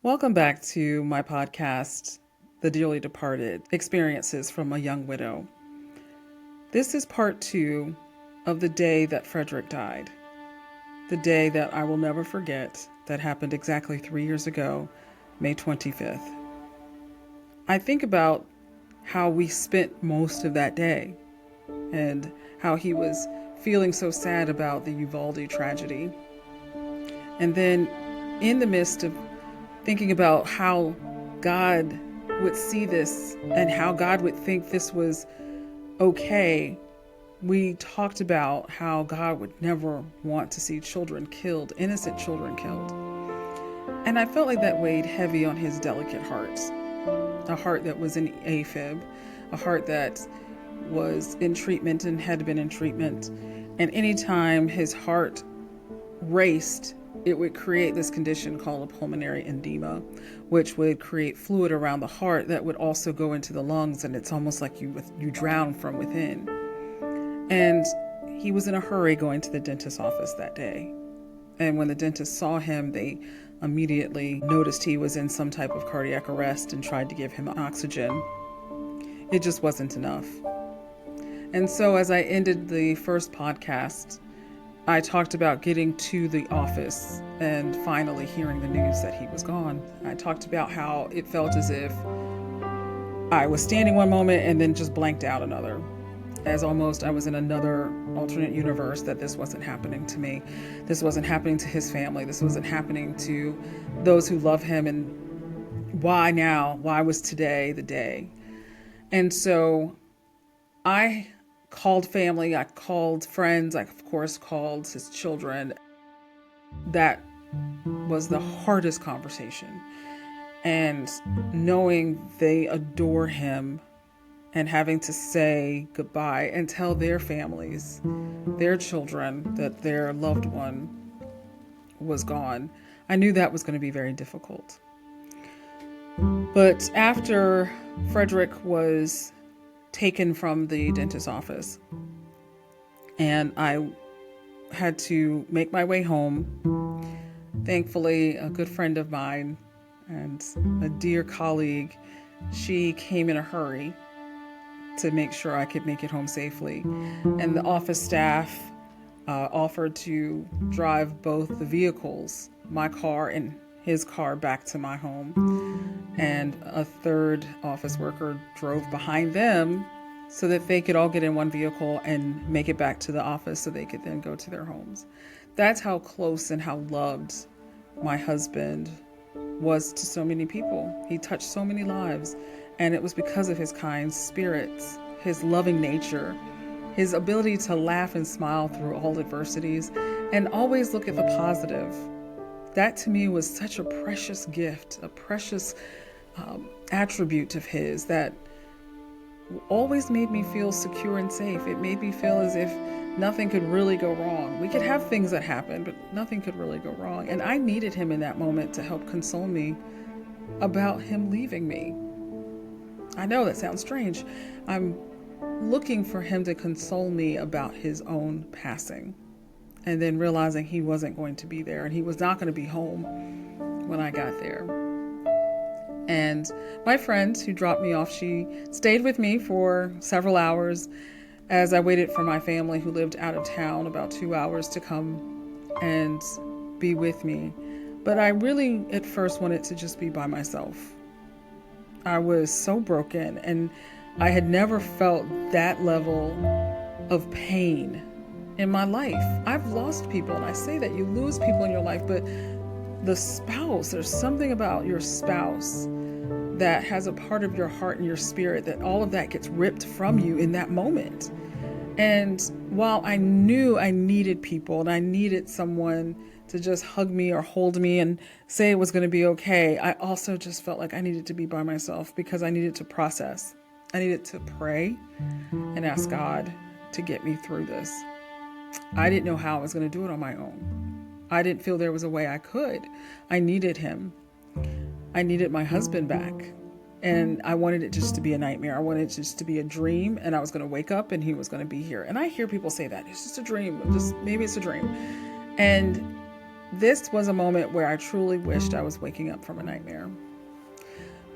Welcome back to my podcast, The Dearly Departed Experiences from a Young Widow. This is part 2 of the day that Frederick died. The day that I will never forget that happened exactly 3 years ago, May 25th. I think about how we spent most of that day and how he was feeling so sad about the Uvalde tragedy. And then in the midst of thinking about how God would see this and how God would think this was okay, we talked about how God would never want to see children killed, innocent children killed. And I felt like that weighed heavy on his delicate heart, a heart that was in AFib, a heart that was in treatment and had been in treatment. And anytime his heart raced, it would create this condition called a pulmonary edema, which would create fluid around the heart that would also go into the lungs, and it's almost like you drown from within. And he was in a hurry going to the dentist's office that day. And when the dentist saw him, they immediately noticed he was in some type of cardiac arrest and tried to give him oxygen. It just wasn't enough. And so as I ended the first podcast, I talked about getting to the office and finally hearing the news that he was gone. I talked about how it felt as if I was standing one moment and then just blanked out another, as almost I was in another alternate universe, that this wasn't happening to me. This wasn't happening to his family. This wasn't happening to those who love him. And why now? Why was today the day? And so I called family, I called friends, I of course called his children. That was the hardest conversation. And knowing they adore him and having to say goodbye and tell their families, their children, that their loved one was gone, I knew that was going to be very difficult. But after Frederick was taken from the dentist's office, and I had to make my way home. Thankfully, a good friend of mine and a dear colleague, she came in a hurry to make sure I could make it home safely. And the office staff offered to drive both the vehicles, my car and his car, back to my home. And a third office worker drove behind them so that they could all get in one vehicle and make it back to the office so they could then go to their homes. That's how close and how loved my husband was to so many people. He touched so many lives, and it was because of his kind spirits, his loving nature, his ability to laugh and smile through all adversities and always look at the positive. That to me was such a precious gift, a precious attribute of his that always made me feel secure and safe. It made me feel as if nothing could really go wrong. We could have things that happen, but nothing could really go wrong. And I needed him in that moment to help console me about him leaving me. I know that sounds strange. I'm looking for him to console me about his own passing, and then realizing he wasn't going to be there and he was not going to be home when I got there. And my friend who dropped me off, she stayed with me for several hours as I waited for my family who lived out of town about 2 hours to come and be with me. But I really at first wanted to just be by myself. I was so broken, and I had never felt that level of pain in my life. I've lost people, and I say that you lose people in your life, but the spouse, there's something about your spouse that has a part of your heart and your spirit that all of that gets ripped from you in that moment. And while I knew I needed people and I needed someone to just hug me or hold me and say it was going to be okay, I also just felt like I needed to be by myself because I needed to process. I needed to pray and ask God to get me through this. I didn't know how I was going to do it on my own. I didn't feel there was a way I could. I needed him. I needed my husband back. And I wanted it just to be a nightmare. I wanted it just to be a dream, and I was going to wake up and he was going to be here. And I hear people say that it's just a dream. Maybe it's a dream. And This was a moment where I truly wished I was waking up from a nightmare.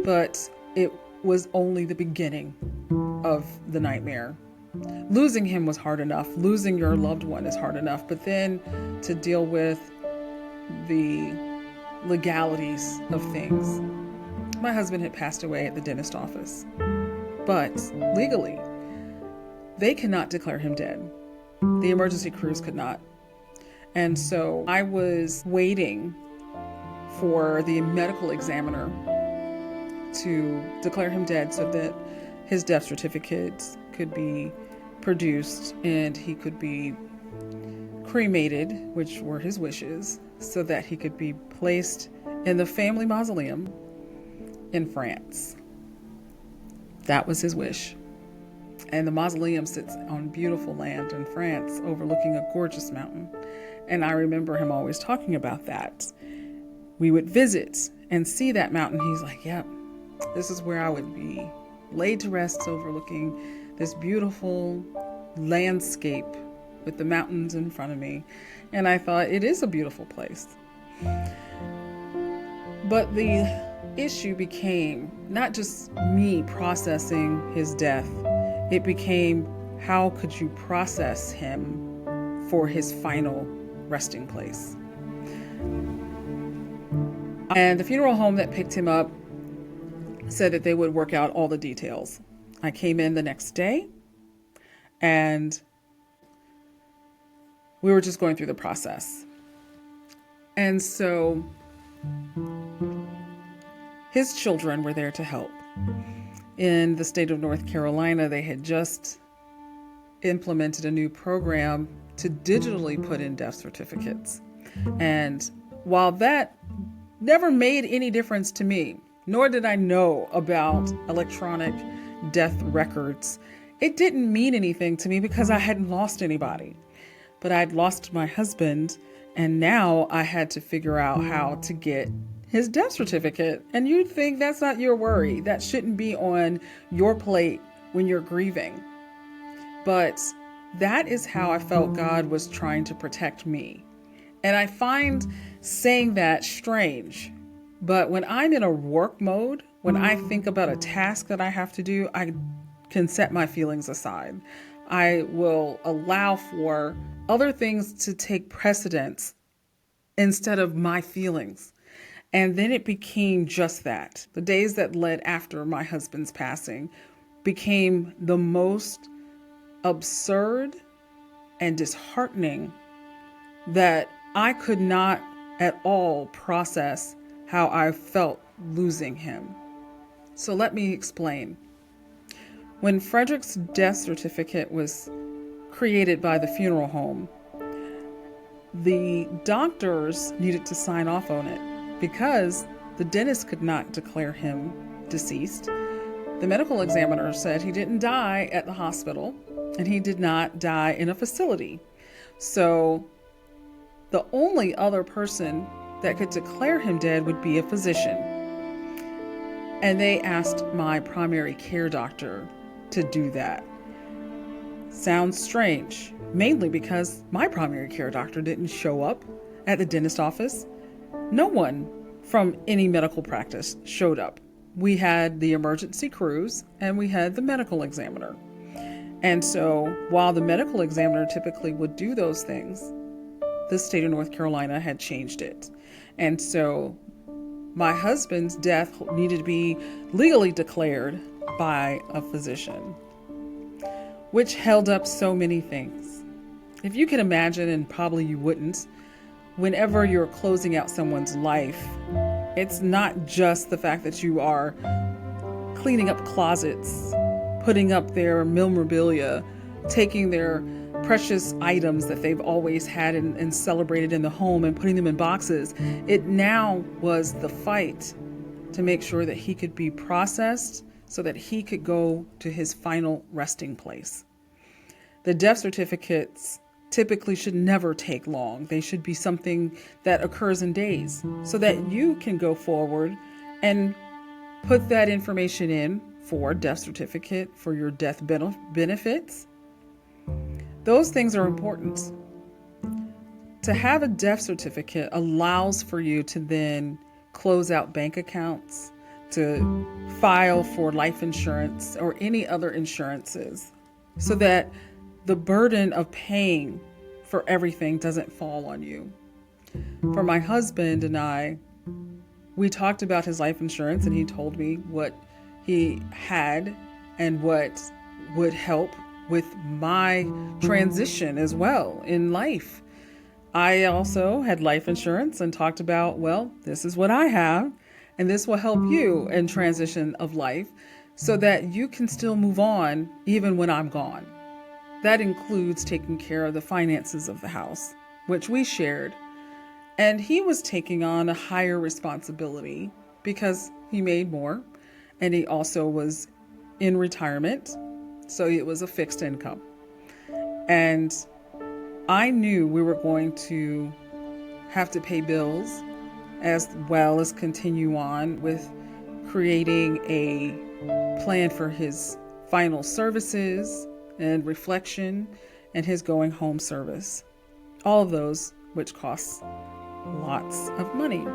But it was only the beginning of the nightmare. Losing him was hard enough. Losing your loved one is hard enough. But then to deal with the legalities of things. My husband had passed away at the dentist office. But legally, they cannot declare him dead. The emergency crews could not. And so I was waiting for the medical examiner to declare him dead so that his death certificates could be produced and he could be cremated, which were his wishes, so that he could be placed in the family mausoleum in France. That was his wish. And the mausoleum sits on beautiful land in France overlooking a gorgeous mountain. And I remember him always talking about that. We would visit and see that mountain. He's like, yep, this is where I would be laid to rest overlooking this beautiful landscape with the mountains in front of me. And I thought, it is a beautiful place. But the issue became not just me processing his death. It became, how could you process him for his final resting place? And the funeral home that picked him up said that they would work out all the details. I came in the next day and we were just going through the process. And so his children were there to help. In the state of North Carolina, they had just implemented a new program to digitally put in death certificates. And while that never made any difference to me, nor did I know about electronic death records, it didn't mean anything to me because I hadn't lost anybody. But I'd lost my husband, and now I had to figure out how to get his death certificate. And you'd think that's not your worry. That shouldn't be on your plate when you're grieving. But that is how I felt God was trying to protect me. And I find saying that strange. But when I'm in a work mode, when I think about a task that I have to do, I can set my feelings aside. I will allow for other things to take precedence instead of my feelings. And then it became just that. The days that led after my husband's passing became the most absurd and disheartening that I could not at all process how I felt losing him. So let me explain. When Frederick's death certificate was created by the funeral home, the doctors needed to sign off on it because the dentist could not declare him deceased. The medical examiner said he didn't die at the hospital and he did not die in a facility. So the only other person that could declare him dead would be a physician. And they asked my primary care doctor to do that. Sounds strange, mainly because my primary care doctor didn't show up at the dentist office. No one from any medical practice showed up. We had the emergency crews and we had the medical examiner. And so while the medical examiner typically would do those things, the state of North Carolina had changed it. And so my husband's death needed to be legally declared by a physician, which held up so many things. If you can imagine, and probably you wouldn't, whenever you're closing out someone's life, it's not just the fact that you are cleaning up closets, putting up their memorabilia, taking their precious items that they've always had and celebrated in the home and putting them in boxes. It now was the fight to make sure that he could be processed so that he could go to his final resting place. The death certificates typically should never take long. They should be something that occurs in days so that you can go forward and put that information in for a death certificate, for your death benefits. Those things are important. to have a death certificate allows for you to then close out bank accounts, to file for life insurance or any other insurances, so that the burden of paying for everything doesn't fall on you. For my husband and I, we talked about his life insurance, and he told me what he had and what would help with my transition as well in life. I also had life insurance and talked about, well, this is what I have, and this will help you in transition of life so that you can still move on even when I'm gone. That includes taking care of the finances of the house, which we shared. And he was taking on a higher responsibility because he made more, and he also was in retirement, so it was a fixed income. And I knew we were going to have to pay bills as well as continue on with creating a plan for his final services and reflection and his going home service. All of those which costs lots of money.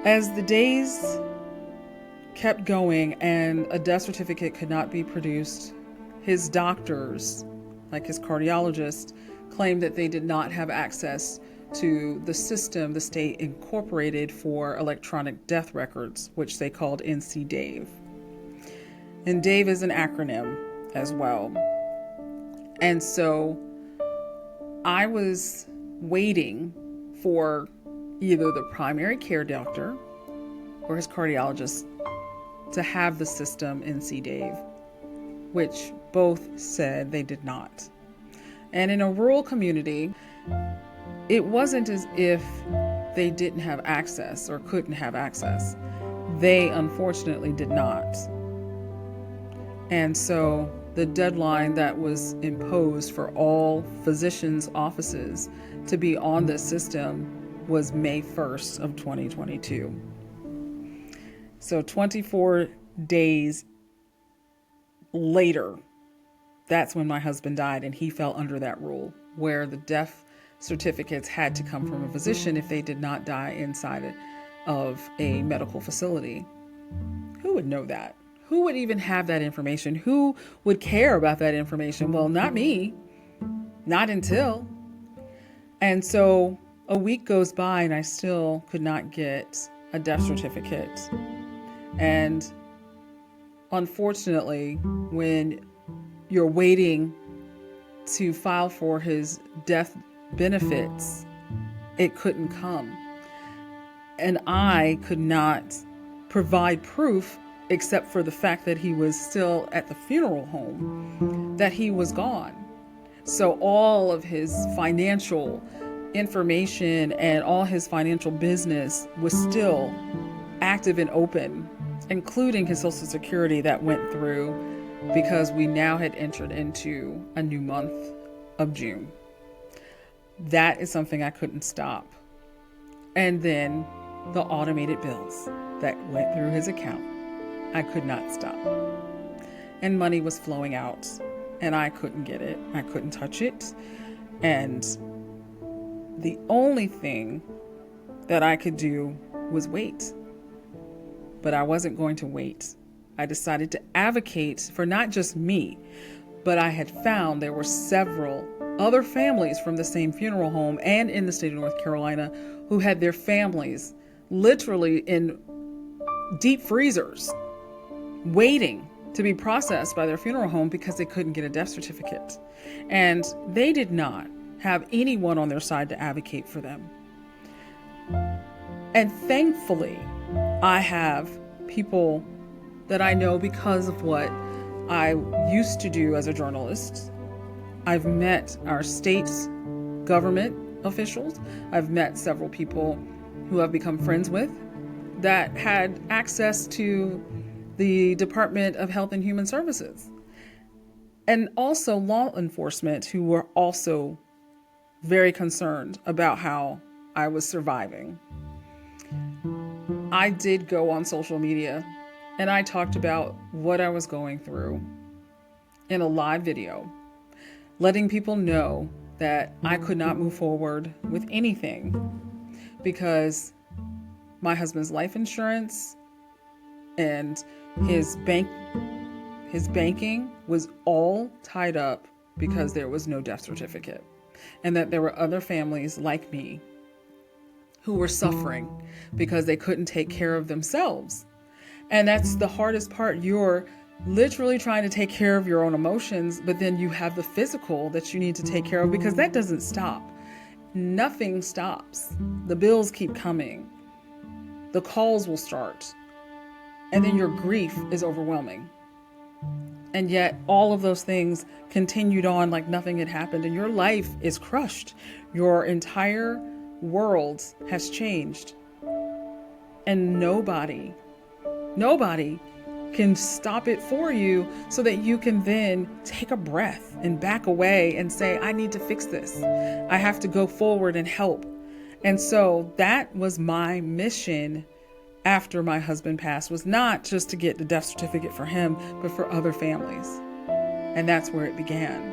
As the days kept going and a death certificate could not be produced, his doctors, like his cardiologist, claimed that they did not have access to the system the state incorporated for electronic death records, which they called NC-DAVE. And DAVE is an acronym as well. And so I was waiting for either the primary care doctor or his cardiologist to have the system NC-DAVE, which both said they did not. And in a rural community, it wasn't as if they didn't have access or couldn't have access. They unfortunately did not. And so the deadline that was imposed for all physicians' offices to be on this system was May 1st of 2022. So 24 days later, that's when my husband died, and he fell under that rule where the death certificates had to come from a physician if they did not die inside of a medical facility. Who would know that? Who would even have that information? Who would care about that information? Well, not me. Not until. And so a week goes by and I still could not get a death certificate. And unfortunately, when you're waiting to file for his death benefits, it couldn't come. And I could not provide proof except for the fact that he was still at the funeral home, that he was gone. So all of his financial information and all his financial business was still active and open, including his Social Security that went through because we now had entered into a new month of June. That is something I couldn't stop. And then the automated bills that went through his account, I could not stop. And money was flowing out and I couldn't get it. I couldn't touch it. And the only thing that I could do was wait. But I wasn't going to wait. I decided to advocate for not just me, but I had found there were several other families from the same funeral home and in the state of North Carolina who had their families literally in deep freezers waiting to be processed by their funeral home because they couldn't get a death certificate. And they did not have anyone on their side to advocate for them. And thankfully, I have people that I know because of what I used to do as a journalist. I've met our state's government officials. I've met several people who I've become friends with that had access to the Department of Health and Human Services. And also law enforcement who were also very concerned about how I was surviving. I did go on social media and I talked about what I was going through in a live video, letting people know that I could not move forward with anything because my husband's life insurance and his banking was all tied up because there was no death certificate, and that there were other families like me who were suffering because they couldn't take care of themselves. And that's the hardest part. You're literally trying to take care of your own emotions, but then you have the physical that you need to take care of, because that doesn't stop. Nothing stops. The bills keep coming. The calls will start. And then your grief is overwhelming. And yet all of those things continued on like nothing had happened, and your life is crushed. Your entire world has changed. And nobody can stop it for you, so that you can then take a breath and back away and say, I need to fix this. I have to go forward and help. And so that was my mission after my husband passed, was not just to get the death certificate for him, but for other families. And that's where it began.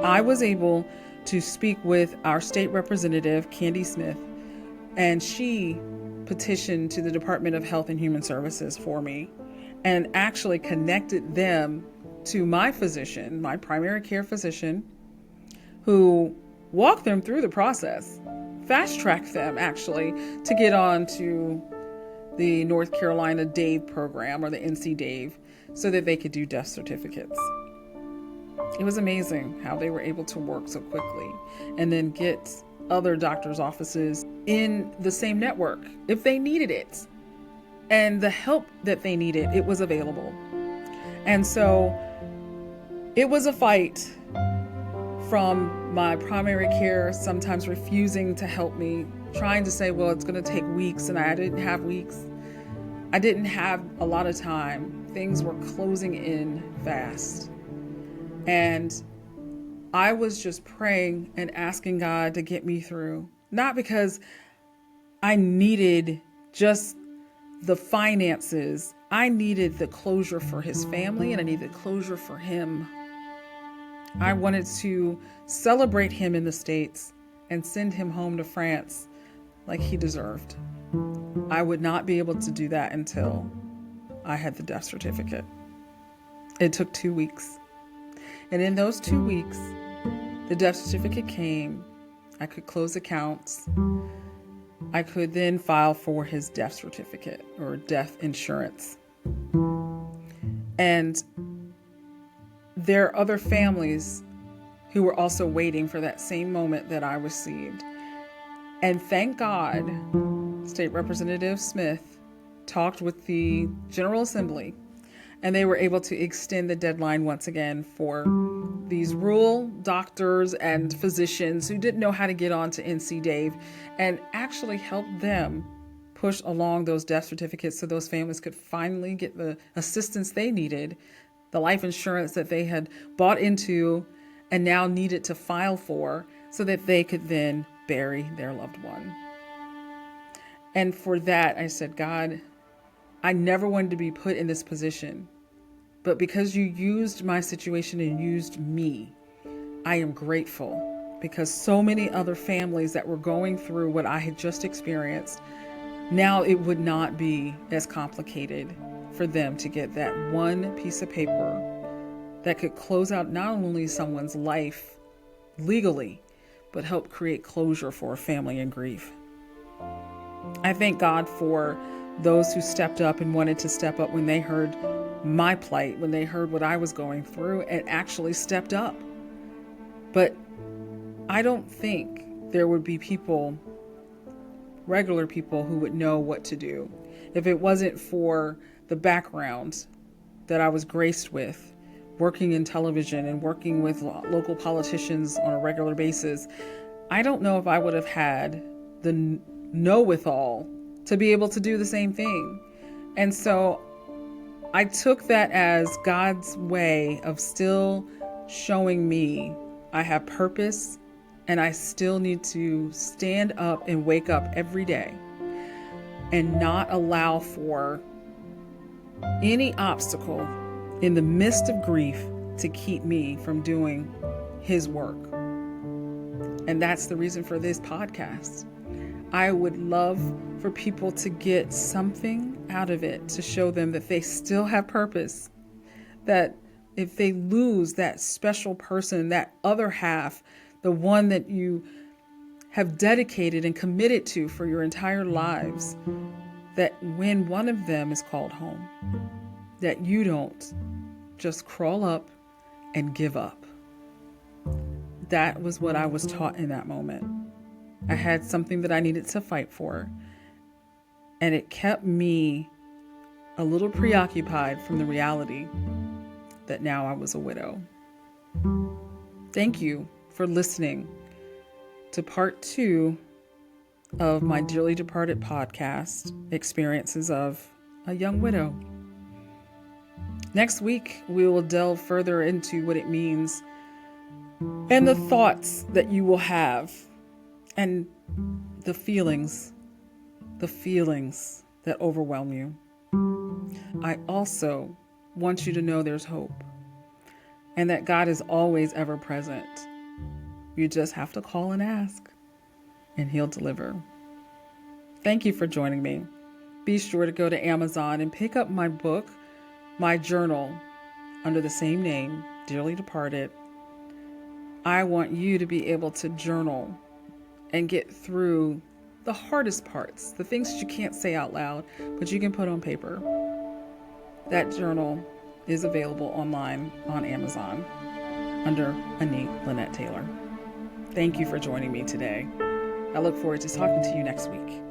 I was able to speak with our state representative, Candy Smith, and she petitioned to the Department of Health and Human Services for me, and actually connected them to my physician, my primary care physician, who walked them through the process, fast-tracked them actually to get on to the North Carolina DAVE program, or the NC DAVE, so that they could do death certificates. It was amazing how they were able to work so quickly and then get other doctors' offices in the same network if they needed it. And the help that they needed, it was available. And so it was a fight from my primary care sometimes refusing to help me, trying to say, well, it's going to take weeks, and I didn't have weeks. I didn't have a lot of time. Things were closing in fast. And I was just praying and asking God to get me through, not because I needed just the finances. I needed the closure for his family, and I needed closure for him. I wanted to celebrate him in the States and send him home to France like he deserved. I would not be able to do that until I had the death certificate. It took 2 weeks. And in those 2 weeks, the death certificate came. I could close accounts. I could then file for his death certificate, or death insurance. And there are other families who were also waiting for that same moment that I received. And thank God, State Representative Smith talked with the General Assembly, and they were able to extend the deadline once again for these rural doctors and physicians who didn't know how to get on to NC DAVE, and actually help them push along those death certificates so those families could finally get the assistance they needed, the life insurance that they had bought into and now needed to file for, so that they could then bury their loved one. And for that, I said, God, I never wanted to be put in this position, but because you used my situation and used me, I am grateful, because so many other families that were going through what I had just experienced, now it would not be as complicated for them to get that one piece of paper that could close out not only someone's life legally, but help create closure for a family in grief. I thank God for those who stepped up and wanted to step up when they heard my plight, when they heard what I was going through, and actually stepped up. But I don't think there would be people, regular people, who would know what to do if it wasn't for the background that I was graced with, working in television and working with local politicians on a regular basis. I don't know if I would have had the know-with-all to be able to do the same thing. And so I took that as God's way of still showing me I have purpose, and I still need to stand up and wake up every day and not allow for any obstacle in the midst of grief to keep me from doing his work. And that's the reason for this podcast. I would love for people to get something out of it to show them that they still have purpose, that if they lose that special person, that other half, the one that you have dedicated and committed to for your entire lives, that when one of them is called home, that you don't just crawl up and give up. That was what I was taught in that moment. I had something that I needed to fight for, and it kept me a little preoccupied from the reality that now I was a widow. Thank you for listening to part 2 of my Dearly Departed podcast, Experiences of a Young Widow. Next week, we will delve further into what it means and the thoughts that you will have and the feelings that overwhelm you. I also want you to know there's hope and that God is always ever present. You just have to call and ask, and He'll deliver. Thank you for joining me. Be sure to go to Amazon and pick up my book, my journal, under the same name, Dearly Departed. I want you to be able to journal and get through the hardest parts, the things that you can't say out loud, but you can put on paper. That journal is available online on Amazon under Ainee Lynnette Taylor. Thank you for joining me today. I look forward to talking to you next week.